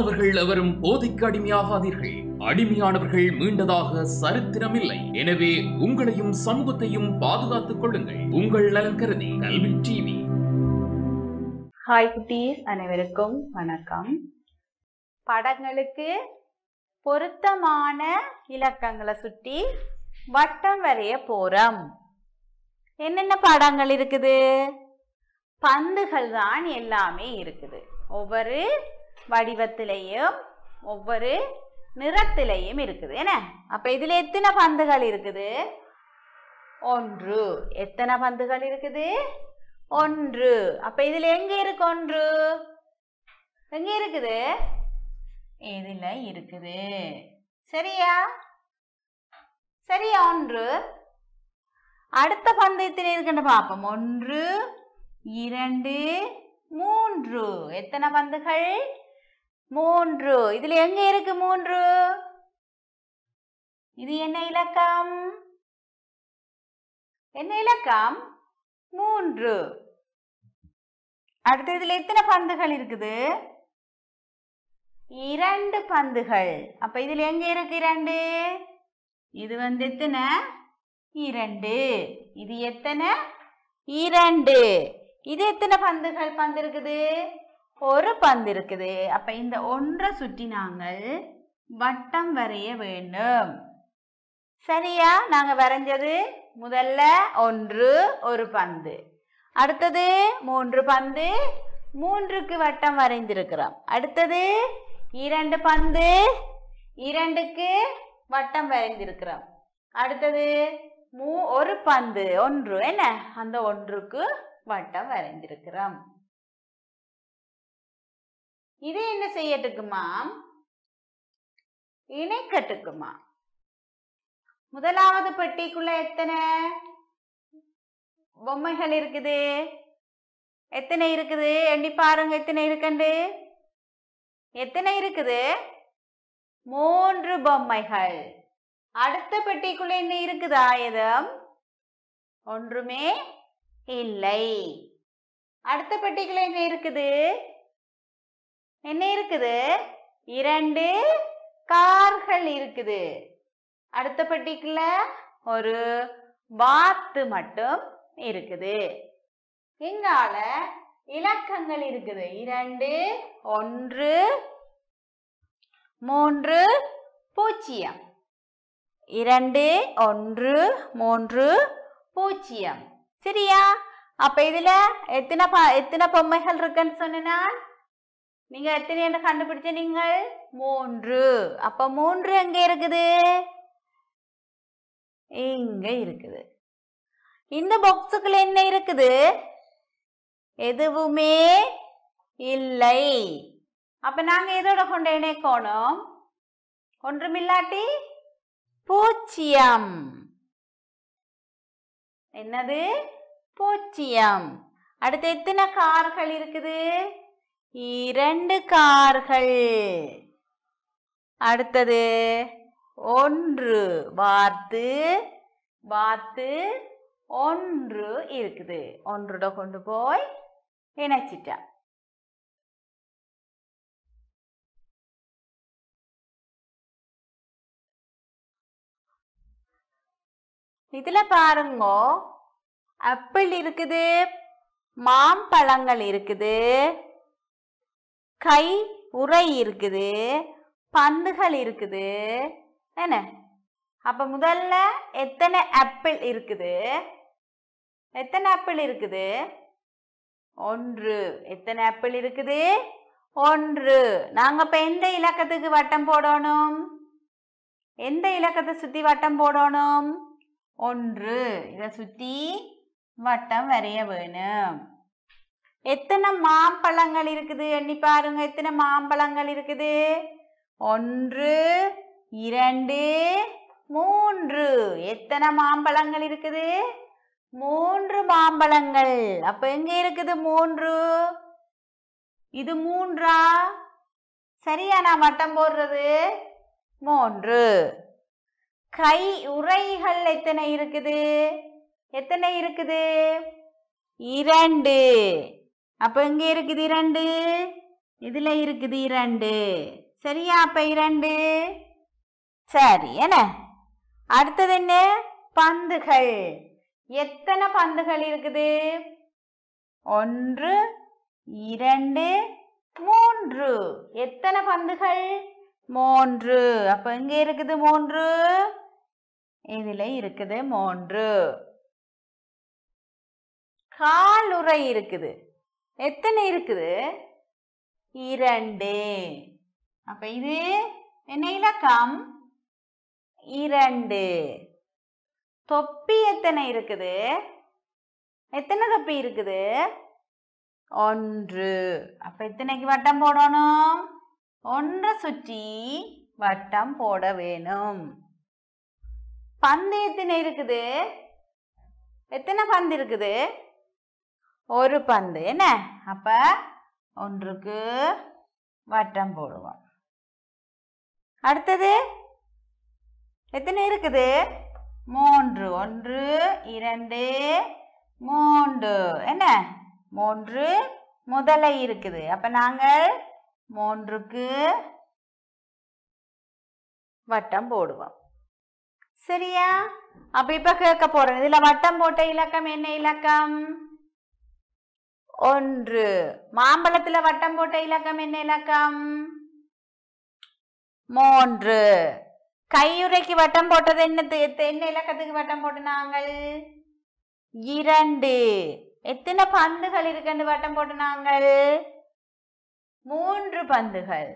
மாணவர்கள் எவரும் போதைக்கு அடிமையாகாதீர்கள். அடிமையானவர்கள் மீண்டதாக சரித்திரமில்லை. எனவே உங்களையும் சமூகத்தையும் பாதுகாத்துக் கொள்ளுங்கள். உங்கள் நலன் கருதி கல்வி டிவி. ஹாய் குட்டீஸ், அனைவருக்கும் வணக்கம். படங்களுக்கு பொருத்தமான இலக்கங்களை சுற்றி வட்டம் வரைய போறோம். என்னென்ன படங்கள் இருக்குது? பந்துகள் தான் எல்லாமே இருக்குது. ஒவ்வொரு வடிவத்திலையும் ஒவ்வொரு நிறத்திலையும் இருக்குது. என்ன? அப்ப இதுல எத்தனை பந்துகள் இருக்குது? 1. எத்தனை பந்துகள் இருக்குது? 1. அப்ப இதுல எங்க இருக்கு 1? எங்க இருக்குது? இதுல இருக்குது. சரியா? சரியா? 1. அடுத்த பந்து எத்தனை இருக்குன்னு பார்ப்போம். 1, 2, 3. எத்தனை பந்துகள்? 3. இதுல எங்க இருக்கு 3? இது என்ன இலக்கம்? என்ன இலக்கம்? 3. அடுத்து இதுல எத்தனை பந்துகள் இருக்குது? 2 பந்துகள். அப்ப இதுல எங்க இருக்கு 2? இது எத்தனை? 2. இது எத்தனை? 2. இது எத்தனை பந்து இருக்குது? ஒரு பந்து இருக்குது. அப்ப இந்த 1 சுற்றி நாங்கள் வட்டம் வரைய வேண்டும். சரியா? நாங்க வரைஞ்சது முதல்ல 1 ஒரு பந்து, அடுத்தது 3 பந்து, 3க்கு வட்டம் வரைந்திருக்கிறோம். அடுத்தது 2 பந்து, 2க்கு வட்டம் வரைந்திருக்கிறோம். அடுத்தது ஒரு பந்து 1, என்ன? அந்த 1க்கு வட்டம் வரைந்திருக்கிறோம். இது என்ன செய்யட்டுக்குமா? இணைக்கட்டுக்குமா? முதலாவது பெட்டிக்குள்ள எத்தனை பொம்மைகள் இருக்குது? எத்தனை இருக்குது? எண்ணி பாருங்க எத்தனை இருக்குண்டு. எத்தனை இருக்குது? 3 பொம்மைகள். அடுத்த பெட்டிக்குள்ள என்ன இருக்குது? ஆயுதம் ஒன்றுமே இல்லை. அடுத்த பெட்டிக்குள்ள என்ன இருக்குது? என்ன இருக்குது? 2 கார்கள் இருக்குது. அடுத்த பெட்டிக்குள்ள ஒரு வாத்து மட்டும் இருக்குது. இங்கால இலக்கங்கள் இருக்குது. 2, 1, 3, 0. 2, 1, 3, 0. சரியா? அப்ப இதுல எத்தனை பொம்மைகள் இருக்குன்னு சொன்னா நீங்க எத்தனை என்று கண்டுபிடிச்ச? நீங்கள் 3. அப்ப 3 எங்க இருக்குது? இங்க இருக்குது. இந்த பாக்ஸுக்குள்ள என்ன இருக்குது? எதுவுமே இல்லை. அப்ப நாங்க எதோட கொண்டு இணைக்கணும்? ஒன்றுமில்லாட்டி 0. என்னது? 0. அடுத்து எத்தனை கார்கள் இருக்குது? 2 கார்கள். அடுத்தது 1 வாத்து 1 இருக்குது. 1 கொண்டு போய் இணைச்சிட்டா. இதுல பாருங்க, ஆப்பிள் இருக்குது, மாம்பழங்கள் இருக்குது, கை உறை இருக்குது, பந்துகள் இருக்குது. என்ன? அப்ப முதல்ல எத்தனை ஆப்பிள் இருக்குது? எத்தனை ஆப்பிள் இருக்குது? 1. எத்தனை ஆப்பிள் இருக்குது? 1. நாங்க இப்ப எந்த இலக்கத்துக்கு வட்டம் போடணும்? எந்த இலக்கத்தை சுத்தி வட்டம் போடணும்? 1. இதை சுத்தி வட்டம் வரைய வேணும். எத்தனை மாம்பழங்கள் இருக்குது? எண்ணி பாருங்க எத்தனை மாம்பழங்கள் இருக்குது? 1, 2, 3. எத்தனை மாம்பழங்கள் இருக்குது? 3 மாம்பழங்கள். அப்ப எங்க இருக்குது 3? இது 3ஆ? சரியா நான் வட்டம் போடுறது? 3. கை உறைகள் எத்தனை இருக்குது? எத்தனை இருக்குது? 2. அப்ப எங்க இருக்குது 2? இதுல இருக்குது 2. சரியா? அப்ப 2. சரி என்ன? அடுத்தது என்ன? பந்துகள். எத்தனை பந்துகள் இருக்குது? 1 2 3. எத்தனை பந்துகள்? 3. அப்ப எங்க இருக்குது 3? இதுல இருக்குது 3. காலுறை இருக்குது. எத்தனை இருக்குது? 2. அப்ப இது என்ன இலக்கம்? 2. தொப்பி எத்தனை இருக்குது? எத்தனை தொப்பி இருக்குது? 1. அப்ப எத்தனைக்கு வட்டம் போடணும்? 1 சுற்றி வட்டம் போட வேணும். பந்து எத்தனை இருக்குது? எத்தனை பந்து இருக்குது? ஒரு பந்து என்ன? அப்ப 1க்கு வட்டம் போடுவோம். அடுத்தது எத்தனை இருக்குது? 3. 1 2 3 என்ன? 3 முதலை இருக்குது. அப்ப நாங்கள் 3க்கு வட்டம் போடுவோம். சரியா? அப்ப இப்ப கேட்க போறேன், இதுல வட்டம் போட்ட இலக்கம் என்ன இலக்கம்? 1. மாம்பழத்துல வட்டம் போட்ட இலக்கம் என்ன இலக்கம்? 3. கையுறைக்கு வட்டம் போட்டது என்ன இலக்கத்துக்கு வட்டம் போட்டு நாங்கள்? 2. எத்தனை பந்துகள் இருக்குன்னு வட்டம் போட்டு நாங்கள்? 3 பந்துகள்.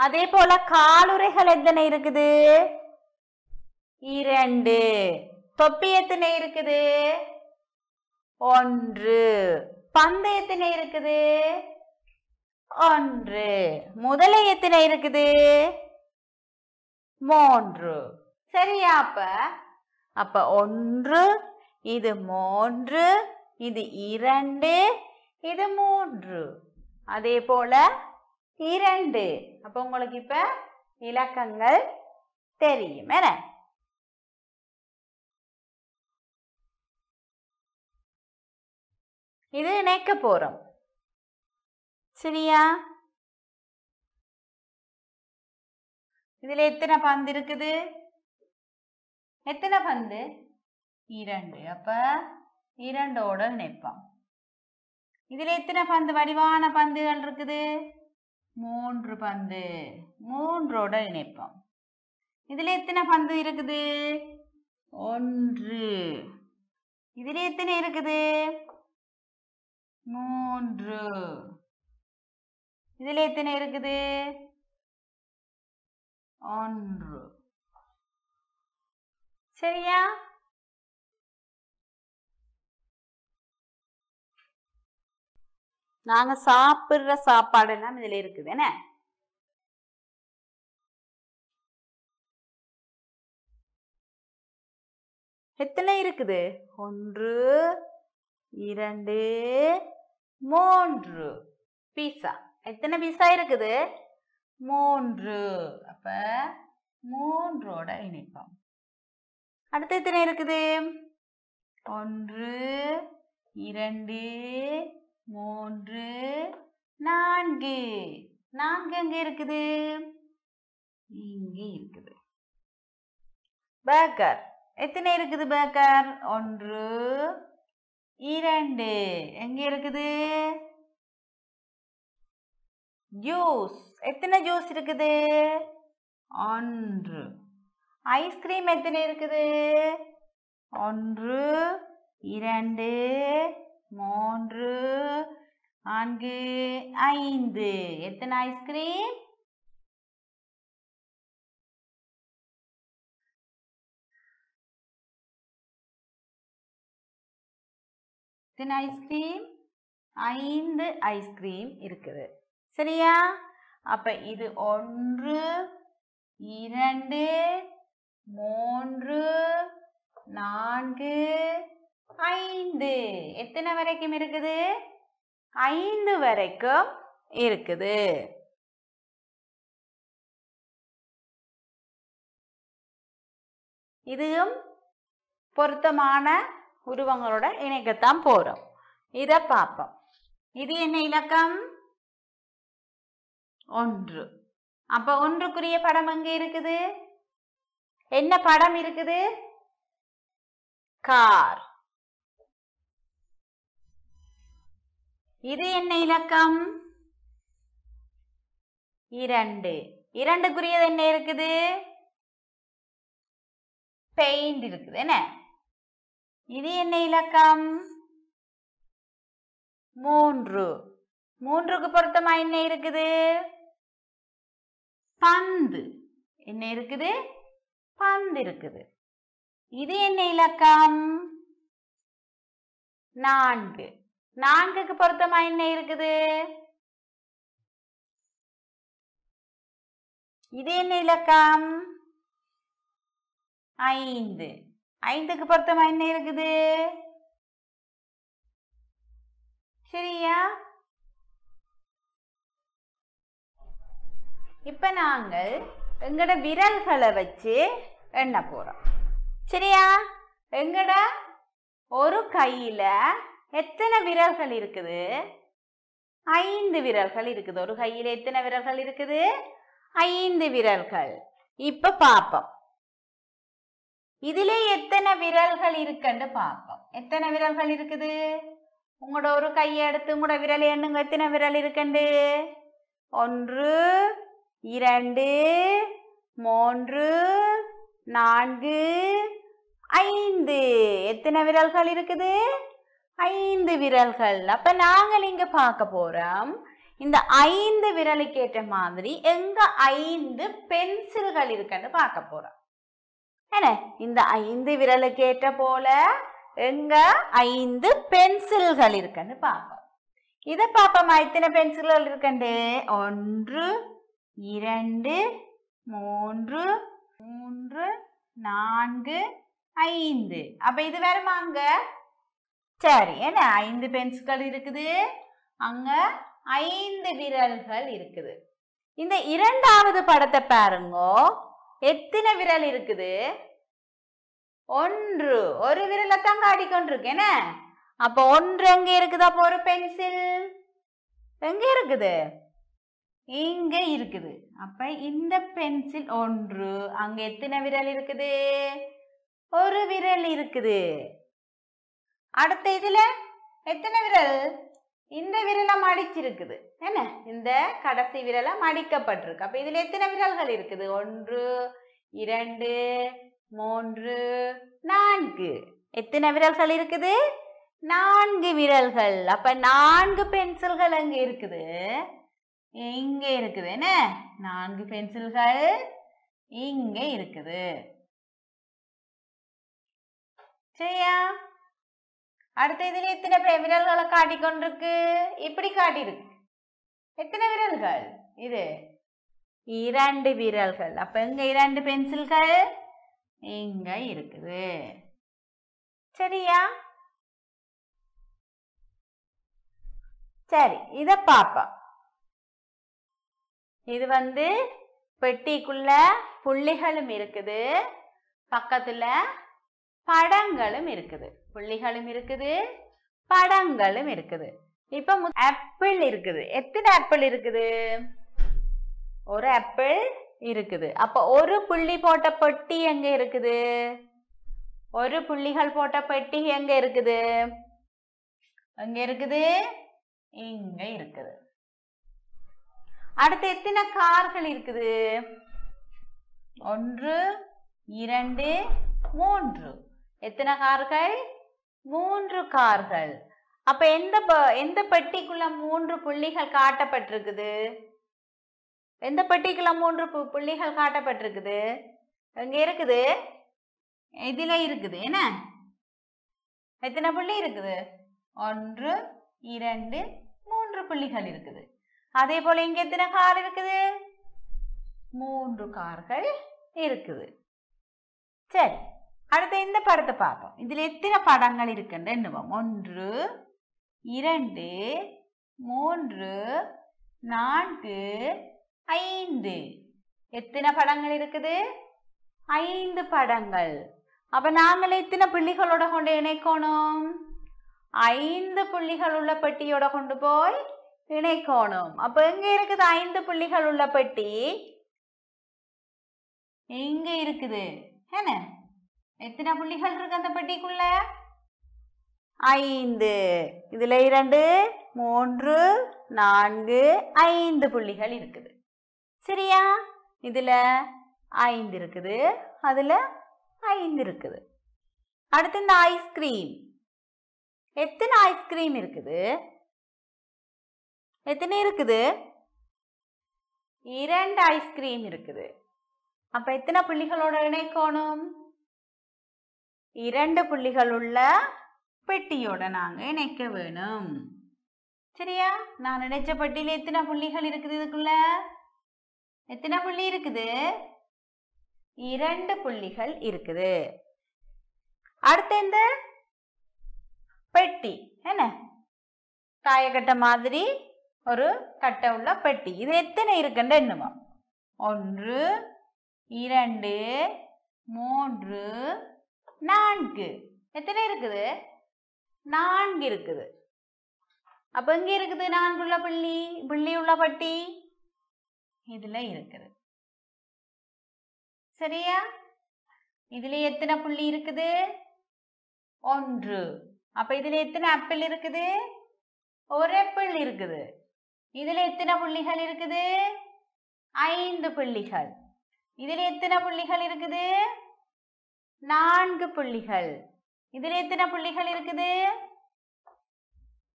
அதே போல காலுறைகள் எத்தனை இருக்குது? 2. தொப்பி எத்தனை இருக்குது? 1. பந்து எத்தனை இருக்குது? 1. முதலை எத்தனை இருக்குது? 3. சரியா? அப்ப 1 இது 3 இது 2 இது 3 அதே போல 2. அப்ப உங்களுக்கு இப்ப இலக்கங்கள் தெரியும் என்ன? இது இணைக்க போறோம். சரியா? இதுல எத்தனை பந்து இருக்குது? எத்தனை பந்து? 2. அப்ப 2ஓட இணைப்போம். இதுல எத்தனை பந்து? வடிவான பந்துகள் இருக்குது? 3 பந்து. 3ஓட இணைப்போம். இதுல எத்தனை பந்து இருக்குது? 1. இதுல எத்தனை இருக்குது? 3. இதுல எத்தனை இருக்குது? 1. சரியா? நாங்க சாப்பிடுற சாப்பாடு எல்லாம் இதுல இருக்குது என்ன? எத்தனை இருக்குது? 1 2 3 பீஸா. எத்தனை பீஸா இருக்குது? 3. அப்ப 3ஓட இணைப்போம். அடுத்து எத்தனை இருக்குது? 1 2 3 4. 4 எங்க இருக்குது? இங்க இருக்குது. பேக்கர் எத்தனை இருக்குது? பேக்கர் 1 2 எங்க இருக்குது? ஜூஸ் எத்தனை ஜூஸ் இருக்குது? 1. ஐஸ்கிரீம் எத்தனை இருக்குது? 1 2 3 4 5. எத்தனை ஐஸ்கிரீம்? எத்தனை ஐஸ்கிரீம்? 5 ஐஸ்கிரீம் இருக்குது. சரியா? அப்ப இது 1 2 3 4 5. எத்தனை வரைக்கும் இருக்குது? 5 வரைக்கும் இருக்குது. இதுவும் பொருத்தமான உருவங்களோட இணைக்கத்தான் போறோம். இத பார்ப்போம். இது என்ன இலக்கம்? 1. அப்ப 1க்குரிய படம் எங்க இருக்குது? என்ன படம் இருக்குது? கார். இது என்ன இலக்கம்? 2. 2க்குரியது என்ன இருக்குது? பெயிண்ட் இருக்குது. என்ன? இது என்ன இலக்கம்? 3. 3க்கு பொருத்தமா என்ன இருக்குது? பந்து. என்ன இருக்குது? பந்து இருக்குது. இது என்ன இலக்கம்? 4. 4க்கு பொருத்தமா என்ன இருக்குது? இது என்ன இலக்கம்? 5. 5க்கு பொருத்தமா என்ன இருக்குது? சரியா? இப்ப நாங்கள் எங்கட விரல்களை வச்சு எண்ண போறோம். சரியா? எங்கட ஒரு கையில எத்தனை விரல்கள் இருக்குது? 5 விரல்கள் இருக்குது. ஒரு கையில எத்தனை விரல்கள் இருக்குது? 5 விரல்கள். இப்ப பாப்போம் இதுல எத்தனை விரல்கள் இருக்குன்னு பாப்போம். எத்தனை விரல்கள் இருக்குது? உங்களோட ஒரு கையை எடுத்து உங்களோட விரலை எண்ணுங்க. எத்தனை விரல் இருக்குண்டு? 1 2 3 4 5. எத்தனை விரல்கள் இருக்குது? 5 விரல்கள். அப்ப நாங்கள் இங்க பார்க்க போறோம் இந்த 5 விரலுக்கு ஏற்ற மாதிரி எங்க 5 பென்சில்கள் இருக்குன்னு பார்க்க போறோம். என்ன? இந்த 5 விரலுக்கு ஏற்ற போல எங்க 5 பென்சில்கள் இருக்குன்னு பார்ப்போம். இதை பார்ப்போமா? எத்தனை பென்சில்கள் இருக்குண்டு? 1 2 3 4 5. அப்ப இது வருமாங்க? சரி. என்ன? 5 பென்சில்கள் இருக்குது. அங்க 5 விரல்கள் இருக்குது. இந்த இரண்டாவது படத்தை பாருங்க. எத்தனை விரல் இருக்குது? 1. ஒரு விரலை தான் காட்டிக்கொண்டிருக்கேன். அப்ப 1 எங்க இருக்குது? அப்போ ஒரு பென்சில் எங்க இருக்குது? இங்க இருக்குது. அப்ப இந்த பென்சில் 1. அங்க எத்தனை விரல் இருக்குது? ஒரு விரல் இருக்குது. அடுத்த இதுல எத்தனை விரல்? இந்த விரலை மடிச்சிருக்குது. என்ன? இந்த கடைசி விரலை மடிக்கப்பட்டிருக்கு. அப்ப இதுல எத்தனை விரல்கள் இருக்குது? 1 2 3 4. எத்தனை விரல்கள் இருக்குது? 4 விரல்கள். அப்ப 4 பென்சில்கள் அங்க இருக்குது. இங்க இருக்குது. என்ன? 4 பென்சில்கள் இங்க இருக்குது. சரியா? அடுத்த இதுல எத்தனை விரல்களை காட்டிக்கொண்டிருக்கு? இப்படி காட்டியிருக்கு. எத்தனை விரல்கள்? இது 2 விரல்கள். அப்ப இங்க 2 பென்சில்கள் இங்க இருக்குது. சரியா? சரி, இத பாப்போம். இது பெட்டிக்குள்ள புள்ளிகளும் இருக்குது, பக்கத்துல படங்களும் இருக்குது. புள்ளிகளும் இருக்குது, படங்களும் இருக்குது. இப்ப ஆப்பிள் இருக்குது. எத்தனை ஆப்பிள் இருக்குது? ஒரு ஆப்பிள் இருக்குது. அப்ப ஒரு புள்ளி போட்ட பெட்டி எங்க இருக்குது? ஒரு புள்ளிகள் போட்ட பெட்டி எங்க இருக்குது? எங்க இருக்குது? இங்க இருக்குது. அடுத்து எத்தனை கார்கள் இருக்குது? 1 2 3. எத்தனை கார்கள்? 3 கார்கள். அப்ப எந்த பெட்டிக்குள்ள 3 புள்ளிகள் காட்டப்பட்டிருக்குது? எந்த பெட்டிக்குள்ள 3 புள்ளிகள் காட்டப்பட்டிருக்குது? எங்க இருக்குது? இதுல இருக்குது. என்ன? எத்தனை புள்ளி இருக்குது? 1 2 3 புள்ளிகள் இருக்குது. அதே போல இங்க எத்தனை கார் இருக்குது? 3 கார்கள் இருக்குது. சரி, அடுத்து இந்த படத்தை பார்ப்போம். இதுல எத்தனை படங்கள் இருக்குன்னு எண்ணுவோம். 1 2 3 4 5. எத்தனை படங்கள் இருக்குது? 5 படங்கள். அப்ப நாங்கள் எத்தனை புள்ளிகளோட கொண்டு இணைக்கணும்? 5 புள்ளிகள் உள்ள பெட்டியோட கொண்டு போய் இணைக்கோணும். அப்ப எங்க இருக்குது 5 புள்ளிகள் உள்ள பெட்டி? இங்க இருக்குது. என்ன எத்தனை புள்ளிகள் இருக்கு அந்த பெட்டிக்குள்ள? 5. இதுல 2 3 4 5 புள்ளிகள் இருக்குது. சரியா? இதுல 5 இருக்குது, அதுல 5 இருக்குது. அடுத்து இந்த ஐஸ்கிரீம். எத்தனை ஐஸ்கிரீம் இருக்குது? எத்தனை இருக்குது? 2 ஐஸ்கிரீம் இருக்குது. அப்ப எத்தனை புள்ளிகளோட இணைக்கணும்? 2 புள்ளிகள் உள்ள பெட்டியோட நாங்க இணைக்க வேணும். சரியா? நான் நினைச்ச பெட்டியில எத்தனை புள்ளிகள் இருக்குது? இதுக்குள்ள எத்தனை புள்ளி இருக்குது? 2 புள்ளிகள் இருக்குது. அடுத்து இந்த பெட்டி என்ன தாயக்கட்டை மாதிரி ஒரு கட்டை உள்ள பெட்டி. இது எத்தனை இருக்குன்ற எண்ணுமா? 1 2 3 4. எத்தனை இருக்குது? 4 இருக்குது. அப்ப எங்க இருக்குது 4 உள்ள புள்ளி உள்ள பெட்டி? இதுல இருக்குது. சரியா? இதுல எத்தனை புள்ளி இருக்குது? 1. அப்ப இதுல எத்தனை ஆப்பிள் இருக்குது? ஒரு ஆப்பிள் இருக்குது. இதுல எத்தனை புள்ளிகள் இருக்குது? 5 புள்ளிகள். இதுல எத்தனை புள்ளிகள் இருக்குது? 4 புள்ளிகள். இதுல எத்தனை புள்ளிகள் இருக்குது?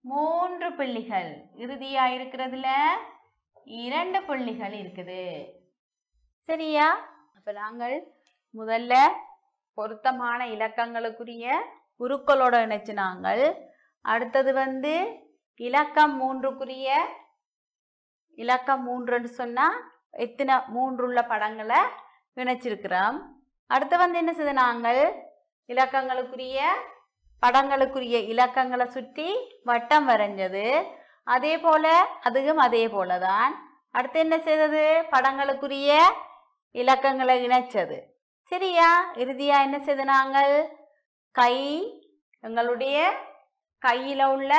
3 புள்ளிகள். இறுதியா இருக்கிறதுல 2 புள்ளிகள் இருக்குது. சரியா? அப்ப நாங்கள் முதல்ல பொருத்தமான இலக்கங்களுக்குரிய உருக்களோட இணைச்சு நாங்கள் அடுத்தது இலக்கம் 3க்குரிய இலக்கம் 3ன்னு சொன்னா எத்தனை 3 உள்ள படங்களை இணைச்சிருக்கிறோம். அடுத்து என்ன செய்த நாங்கள் இலக்கங்களுக்குரிய படங்களுக்குரிய இலக்கங்களை சுற்றி வட்டம் வரைஞ்சது. அதே போல அதுவும் அதே போலதான். அடுத்து என்ன செய்தது? படங்களுக்குரிய இலக்கங்களை இணைச்சது. சரியா? இறுதியா என்ன செய்த நாங்கள் எங்களுடைய கையில உள்ள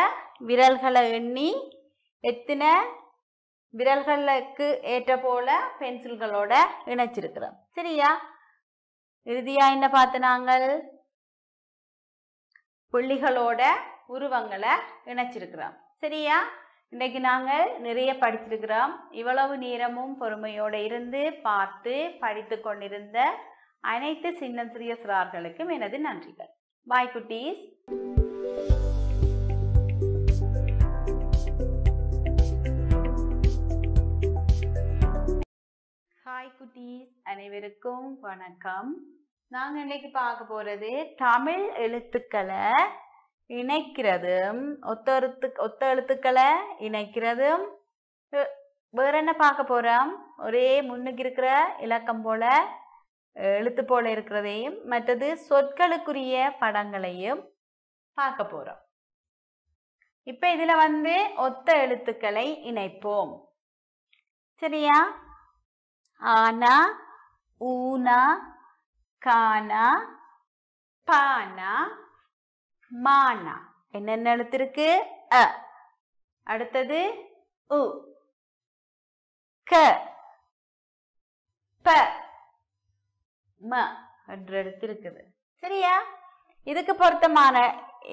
விரல்களை எண்ணி எத்தனை விரல்களுக்கு ஏற்ற போல பென்சில்களோட இணைச்சிருக்கிறோம். சரியா? இறுதியா என்ன பார்த்து நாங்கள் புள்ளிகளோட உருவங்களை இணைச்சிருக்கிறோம். சரியா? இன்றைக்கு நாங்கள் நிறைய படிச்சிருக்கிறோம். இவ்வளவு நேரமும் பொறுமையோட இருந்து பார்த்து படித்து கொண்டிருந்த அனைத்து சின்ன சிறிய சிறார்களுக்கும் எனது நன்றிகள். பாய் குட்டீஸ். ஹாய் குட்டீஸ், அனைவருக்கும் வணக்கம். நாங்க இன்னைக்கு பார்க்க போறது தமிழ் எழுத்துக்களை இணைக்கிறதும் ஒத்த எழுத்துக்களை இணைக்கிறதும். வேற என்ன பார்க்க போறோம்? ஒரே முன்னுக்கு இருக்கிற இலக்கம் போல எழுத்து போல இருக்கிறதையும் மற்றது சொற்களுக்குரிய படங்களையும் பார்க்க போறோம். இப்ப இதுல ஒத்த எழுத்துக்களை இணைப்போம். சரியா? ஆனா, ஊனா, கானா, பானா, மானா. என்னென்ன எழுத்து இருக்கு? அ. அடுத்தது உ, க, ப, ம என்ற எழுத்து இருக்குது. சரியா? இதுக்கு பொருத்தமான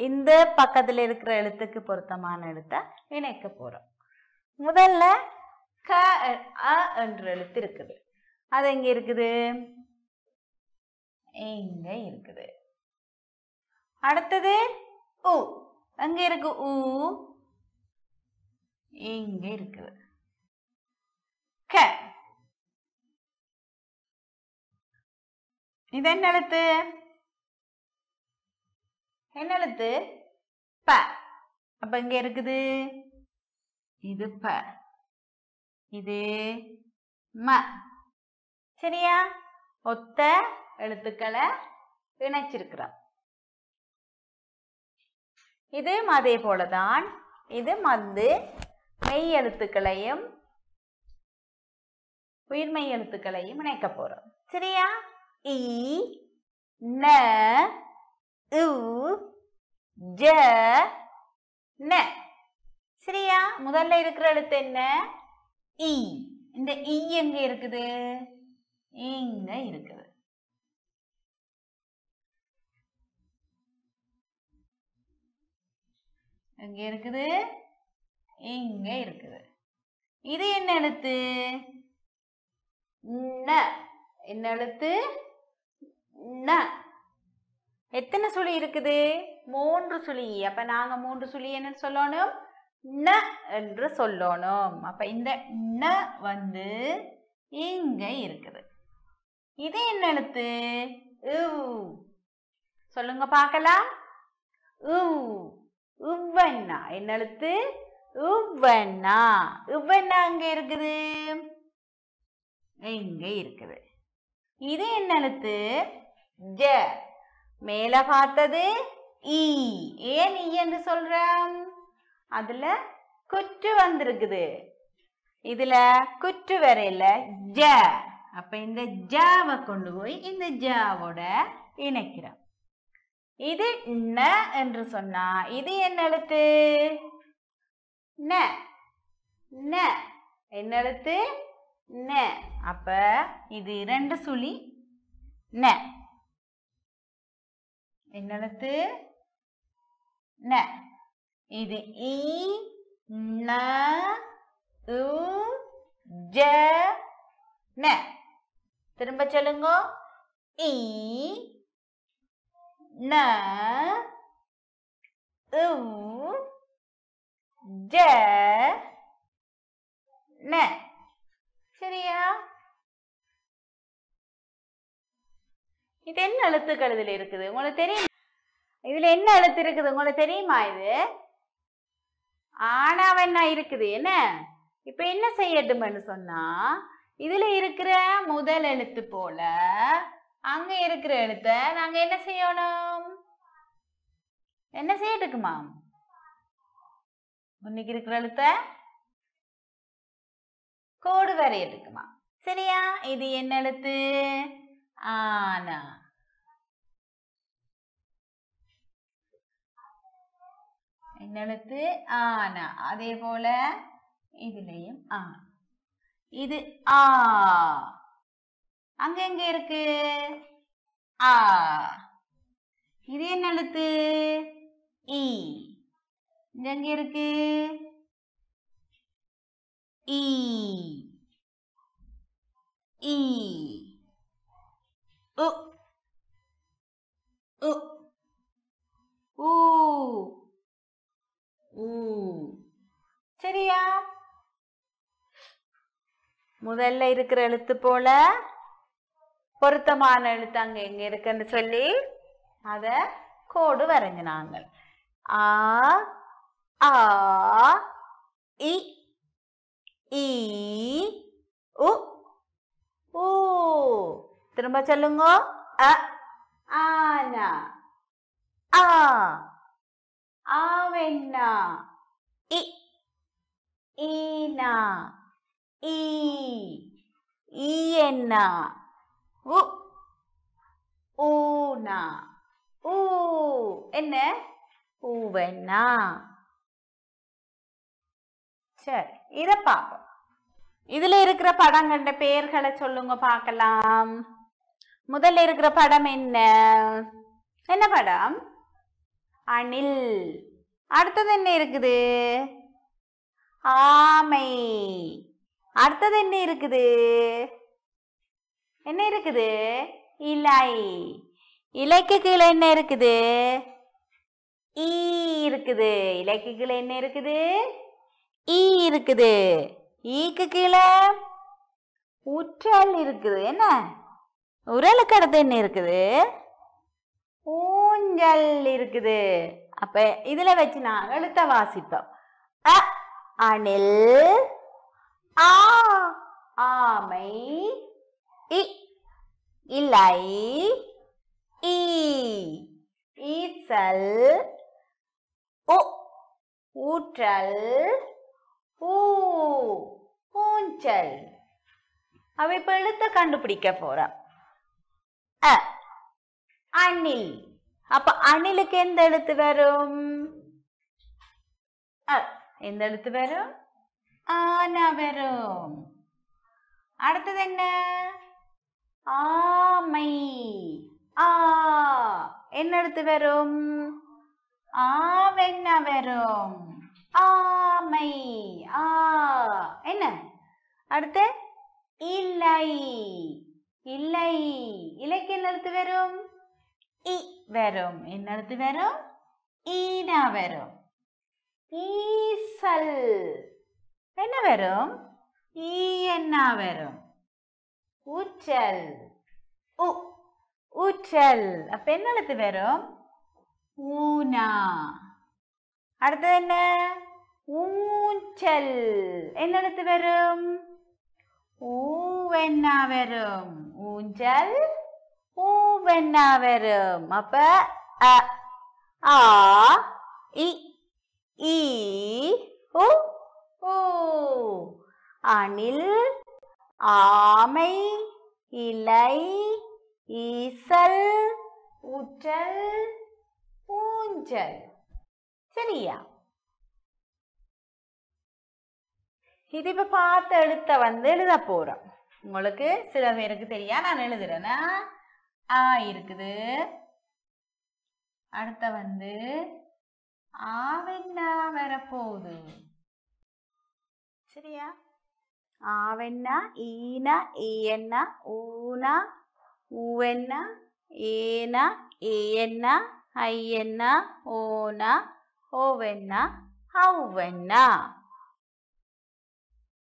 இந்த பக்கத்துல இருக்கிற எழுத்துக்கு பொருத்தமான எழுத்தை இணைக்க போறோம். முதல்ல க அ என்ற எழுத்து இருக்குது. அது எங்க இருக்குது? இங்க இருக்குது. அடுத்தது உ. எங்க இருக்கு? உ இங்க இருக்குது. க. இது என்ன எழுத்து? என்ன எழுத்து? ப. அப்ப இங்க இருக்குது. இது ப, இது ம. சரியா? ஒத்த எழுத்துக்களை இணைச்சிருக்கிறோம். இது அதே போலதான். இது மெய் எழுத்துக்களையும் உயிர்மெய் எழுத்துக்களையும் இணைக்க போறோம். சரியா? இ, ந, உ, ஜ, ந. சரியா? முதல்ல இருக்கிற எழுத்து என்ன? இ. இந்த இ எங்க இருக்குது? இங்க இருக்குது. எங்க இருக்குது? இங்க இருக்குது. இது என்ன எழுத்து? ந. என்ன எழுத்து? ந. எத்தனை சுழி இருக்குது? 3 சுழி. அப்ப நாங்க 3 சுழி என்ன சொல்லணும்? ந என்று சொல்லணும். அப்ப இந்த ந வந்து இங்க இருக்குது. இது என்ன எழுத்து? சொல்லுங்க பார்க்கலாம். உவ்வண்ணா. என்ன எழுத்து? உவ்வண்ணா. உவ்வண்ணா அங்க இருக்குது, இங்க இருக்குது. இது என்ன எழுத்து? ஜ. மேல பார்த்தது ஈ. ஏன் ஈ என்று சொல்றோம்? அதுல குற்று வந்திருக்குது, இதுல குற்று வரையில ஜ. அப்ப இந்த ஜாவை கொண்டு போய் இந்த ஜாவோட இணைக்கிறோம். இது ந என்று சொன்னா இது என்ன எழுத்து? ந. ந. என்ன எழுத்து? ந. அப்ப இது 2 சுழி ந. என்ன எழுத்து? ந. இது இ, ந, உ, ஜ, ந. திரும்ப சொல்லுங்க. இ, ந, உ, ஜ, ந. சரியா? இது என்ன எழுத்துக்கள் இதுல இருக்குது உங்களுக்கு தெரியும்? இதுல என்ன எழுத்து இருக்குது உங்களுக்கு தெரியுமா? இது ஆனாவண்ணா இருக்குது. என்ன இப்ப என்ன செய்யட்டும்னு சொன்னா, இதுல இருக்கிற முதல் எழுத்து போல அங்க இருக்கிற எழுத்த நாங்க என்ன செய்யணும்? என்ன செய்யட்டுக்குமா? முன்னுக்கு இருக்கிற எழுத்த கோடு வரையட்டுக்குமா? சரியா? இது என்ன எழுத்து? ஆனா. என்ன எழுத்து? ஆனா. அதே போல இதுலயும் ஆ. இது ஆ. அங்க எங்க இருக்கு? ஆ. இது என்ன எழுத்து? ஈ. இங்க எங்க இருக்கு? ஈ. ஈ. உ. உ. ஊ. ஊ. சரியா? முதல்ல இருக்கிற எழுத்து போல பொருத்தமான எழுத்து அங்க எங்க இருக்குன்னு சொல்லி அத கோடு வரைஞ்சினாங்க. ஆ, ஆ, இ, ஈ, உ, ஊ. திரும்ப சொல்லுங்க. அ, ஆனா. ஆ, ஆவெண்ணா. இ, ஈனா. ஈ, ஈயண்ணா. உ, ஊனா. ஊ. என்ன? ஊவண்ணா. சரி, இத பார்ப்போம். இதுல இருக்கிற படங்கள்ட பெயர்களை சொல்லுங்க பார்க்கலாம். முதல்ல இருக்கிற படம் என்ன? என்ன படம்? அணில். அடுத்தது என்ன இருக்குது? ஆமை. அடுத்தது என்ன இருக்குது? என்ன இருக்குது? இலை. இலைக்கு கீழே என்ன இருக்குது? ஈ இருக்குது. இலைக்கு கீழே என்ன இருக்குது? ஈ இருக்குது. ஈக்கு கீழே உற்றல் இருக்குது. என்ன? உரலுக்கு அடுத்து என்ன இருக்குது? ஊஞ்சல் இருக்குது. அப்ப இதுல வச்சு நான் எழுத்த வாசிப்போம். அ, அணில். ஆ, ஆமை. இ, இலை. ஈ, ஈச்சல். உ, ஊற்றல். ஊ, ஊஞ்சல். அவ இப்ப எழுத்த கண்டுபிடிக்க போறோம். அ, அணில். அப்ப அணிலுக்கு எந்த எழுத்து வரும்? அ. எந்த எழுத்து வரும்? ஆனா வரும். அடுத்தது என்ன? ஆமை. ஆ என்ன எழுத்து வரும்? ஆவென்ன வரும்? ஆமை. ஆ என்ன? அடுத்து இலை. இலை. இலைக்கு என்ன எழுத்து வரும்? இ வரும். என்ன எழுத்து வரும்? ஈனா வரும். ஈசல் என்ன வரும்? ஈ என்ன வரும்? ஊற்றல். உ ஊற்றல். அப்ப என்ன எழுத்து வரும்? ஊனா. அடுத்தது என்ன? ஊஞ்சல் என்ன எழுத்து வரும்? ஊவென்னா வரும்? ஊஞ்சல் ஊவென்னா வரும். அப்ப அ ஆ இ ஈ உ ஊ. அணில், ஆமை, இலை, ஈசல், ஊற்றல், ஊஞ்சல். சரியா? இது இப்ப பார்த்த எழுத்த எழுத போறோம். உங்களுக்கு சில பேருக்கு தெரியா, நான் எழுதுறேன்னா ஆ இருக்குது. அடுத்த ஆவென்னா வரப்போகுது. சரியா? ஆவென்னா, ஈனா, ஈயன்னா, ஊனா, ஊவென்னா, ஏனா, ஏயன்னா, ஐயன்னா, ஓனா, ஓவென்னா, ஹவ்வென்னா.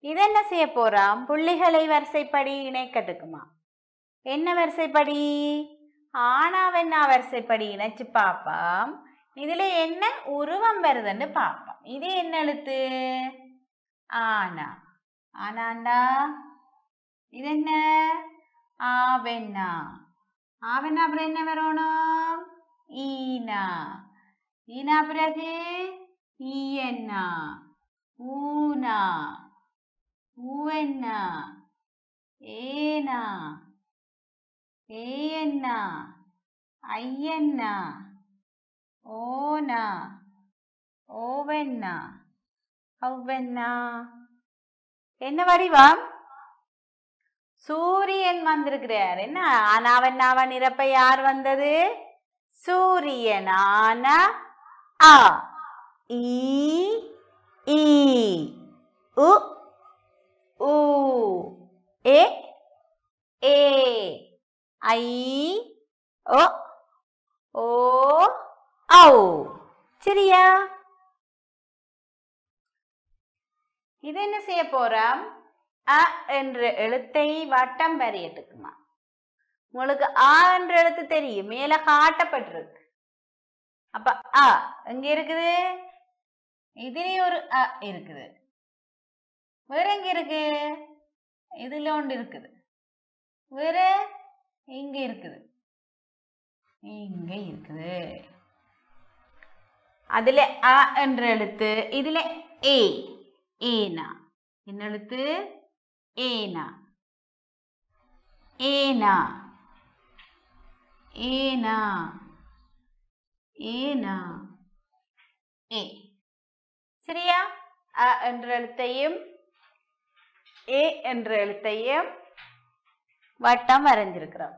இது என்ன செய்ய போறோம்? புள்ளிகளை வரிசைப்படி இணைக்கட்டுக்குமா? என்ன வரிசைப்படி? ஆனாவென்னா வரிசைப்படி இணைச்சு பார்ப்போம். இதுல என்ன உருவம் வருதுன்னு பார்ப்போம். இது என்ன எழுத்து? ஆனா. ஆனாண்டா இது என்ன? ஆவென்னா. ஆவென்னா அப்புறம் என்ன வரணும்? ஈனா. ஈனா பிறகு ஈயன்னா, ஊனா, ஊவென்னா, ஏனா, ஏயன்னா, ஐயன்னா, ஓனா, ஓவென்னா, ஹவ்வென்னா. என்ன வடிவம்? சூரியன் வந்திருக்கிறார். என்ன? ஆனாவென்னாவ நிரப்ப யார் வந்தது? சூரியன். ஆனா ஆ ஈ ஈ உ ஊ ஏ ஏ ஐ ஓ ஓ ஔ. சரியா? இது என்ன செய்ய போறோம்? அ என்ற எழுத்தை வட்டம் வரையட்டுக்குமா? உங்களுக்கு ஆ என்ற எழுத்து தெரியும், மேல காட்டப்பட்டிருக்கு. அப்ப அ எங்க இருக்குது? இதுலயே ஒரு அ இருக்குது. வேற எங்க இருக்கு? இதுல ஒன்று இருக்குது. வேற இங்க இருக்குது. இங்க இருக்குது. அதுல அ என்ற எழுத்து, இதுல ஏ. ஏனா. என்ன எழுத்து? ஏனா. ஏனா. ஏனா. ஏனா. ஏ. சரியா? அ என்ற எழுத்தையும் ஏ என்ற எழுத்தையும் வட்டம் வரைஞ்சிருக்கிறோம்.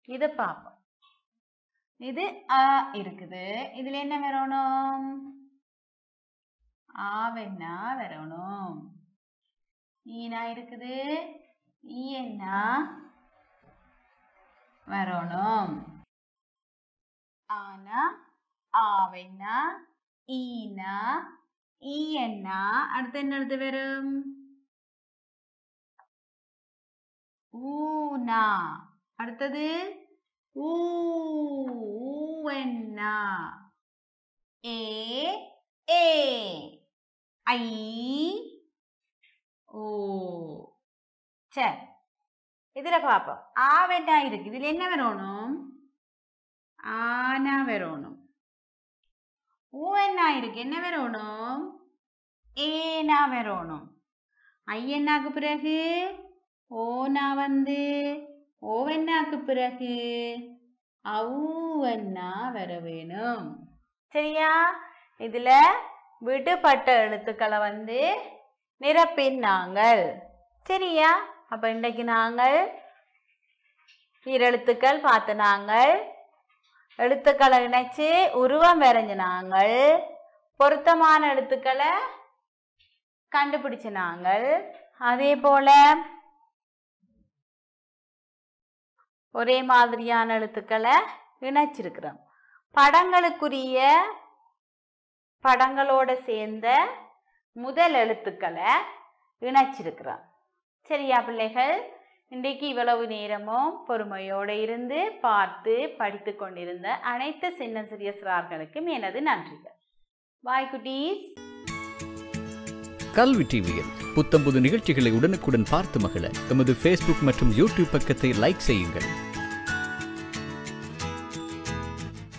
இது பார்ப்போம். இது அ இருக்குது. இதுல என்ன வரணும்? ஆவென்னா வரணும். ஈனா இருக்குது. ஈயன்னா வரணும். ஆனா ஆவென்னா, ஈனா, ஈயன்னா. அடுத்து என்ன எழுத்து வரும்? ஊனா. அடுத்தது ஊ ஊவென்னா, ஏ ஏ ஐ ஓ. சரி, இதுல பாப்போம். ஆவென்னா இருக்கு. இதுல என்ன வரணும்? ஆனா வரணும். ஊவென்னா இருக்கு. என்ன வரணும்? ஏனா வரணும். ஐயன்னாக்கு பிறகு ஓனா ஓவன்னாக்கு பிறகு அவுவன்னா வர வேணும். சரியா? இதுல விடுபட்ட எழுத்துக்களை நிரப்பினாங்கள். சரியா? அப்ப இன்றைக்கு நாங்கள் ஈரெழுத்துக்கள் பார்த்து நாங்கள் எழுத்துக்களை இணைச்சு உருவம் வரைஞ்சினாங்கள். பொருத்தமான எழுத்துக்களை கண்டுபிடிச்சு நாங்கள். அதே போல ஒரே மாதிரியான எழுத்துக்களை இணைச்சிருக்கிறோம். படங்களுக்குரிய படங்களோட சேர்ந்த முதல் எழுத்துக்களை இணைச்சிருக்கிறோம். சரியா பிள்ளைகள்? இன்றைக்கு இவ்வளவு நேரமும் பொறுமையோடு இருந்து பார்த்து படித்து கொண்டிருந்த அனைத்து சின்ன சிறிய சிறார்களுக்கும் எனது நன்றிகள். பாய் குட்டீஸ். கல்வி டிவியில் புத்தம்புது நிகழ்ச்சிகளை உடனுக்குடன் பார்த்து மகிழ எமது Facebook மற்றும் YouTube பக்கத்தை லைக் செய்யுங்கள்.